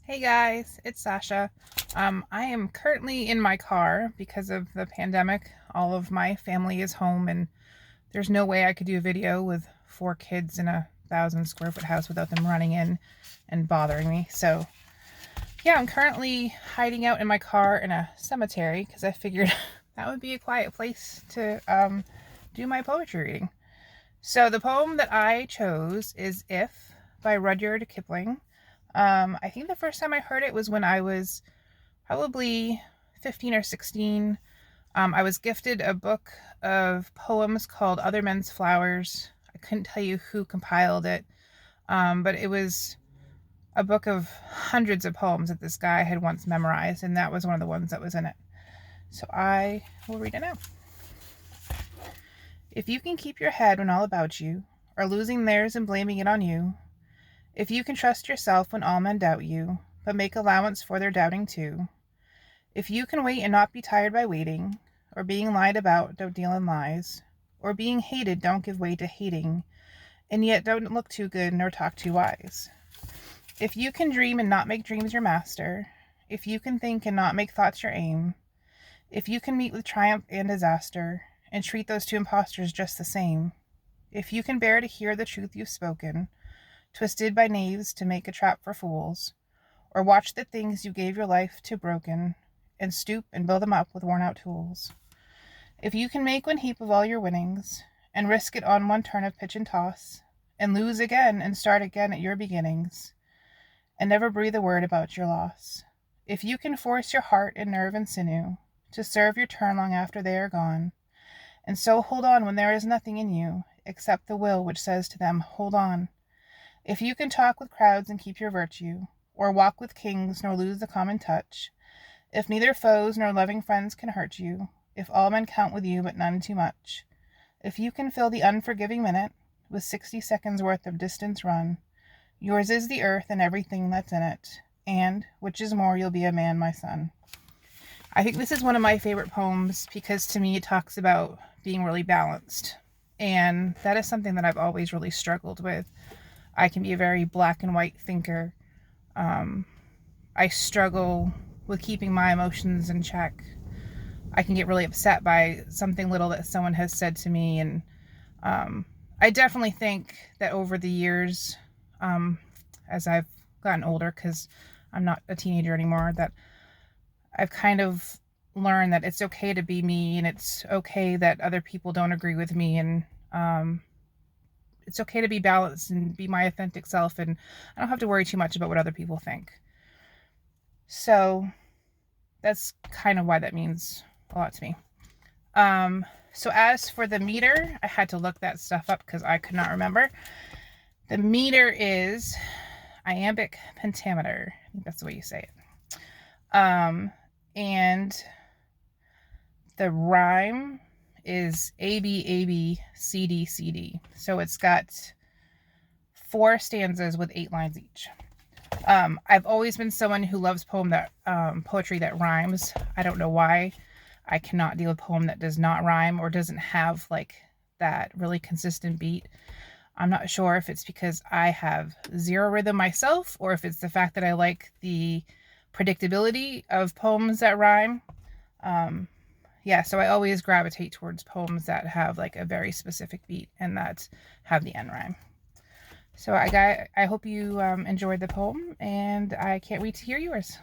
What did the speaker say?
Hey guys, it's Sasha. I am currently in my car because of the pandemic. All of my family is home and there's no way I could do a video with 4 kids in a 1,000 square foot house without them running in and bothering me. So yeah, I'm currently hiding out in my car in a cemetery because I figured that would be a quiet place to do my poetry reading. So the poem that I chose is If by Rudyard Kipling. I think the first time I heard it was when I was probably 15 or 16. I was gifted a book of poems called Other Men's Flowers. I couldn't tell you who compiled it, but it was a book of hundreds of poems that this guy had once memorized, and that was one of the ones that was in it. So I will read it now. If you can keep your head when all about you are losing theirs and blaming it on you, if you can trust yourself when all men doubt you, but make allowance for their doubting too, if you can wait and not be tired by waiting, or being lied about, don't deal in lies, or being hated, don't give way to hating, and yet don't look too good nor talk too wise. If you can dream and not make dreams your master, if you can think and not make thoughts your aim, if you can meet with triumph and disaster, and treat those two impostors just the same, if you can bear to hear the truth you've spoken, twisted by knaves to make a trap for fools, or watch the things you gave your life to broken, and stoop and build them up with worn-out tools. If you can make one heap of all your winnings, and risk it on one turn of pitch and toss, and lose again and start again at your beginnings, and never breathe a word about your loss. If you can force your heart and nerve and sinew to serve your turn long after they are gone, and so hold on when there is nothing in you except the will which says to them, hold on. If you can talk with crowds and keep your virtue, or walk with kings nor lose the common touch, if neither foes nor loving friends can hurt you, if all men count with you but none too much, if you can fill the unforgiving minute with 60 seconds worth of distance run, yours is the earth and everything that's in it, and, which is more, you'll be a man, my son. I think this is one of my favorite poems because to me it talks about being really balanced, and that is something that I've always really struggled with. I can be a very black and white thinker. I struggle with keeping my emotions in check. I can get really upset by something little that someone has said to me, and I definitely think that over the years, as I've gotten older, because I'm not a teenager anymore, that I've kind of learned that it's okay to be me, and it's okay that other people don't agree with me, and it's okay to be balanced and be my authentic self, and I don't have to worry too much about what other people think. So that's kind of why that means a lot to me. So as for the meter, I had to look that stuff up because I could not remember. The meter is iambic pentameter. I think that's the way you say it. And the rhyme is A B A B C D C D. So it's got 4 stanzas with 8 lines each. I've always been someone who loves poetry that rhymes. I don't know why. I cannot deal with a poem that does not rhyme or doesn't have like that really consistent beat. I'm not sure if it's because I have zero rhythm myself or if it's the fact that I like the predictability of poems that rhyme. Yeah, so I always gravitate towards poems that have like a very specific beat and that have the end rhyme. So I hope you enjoyed the poem, and I can't wait to hear yours.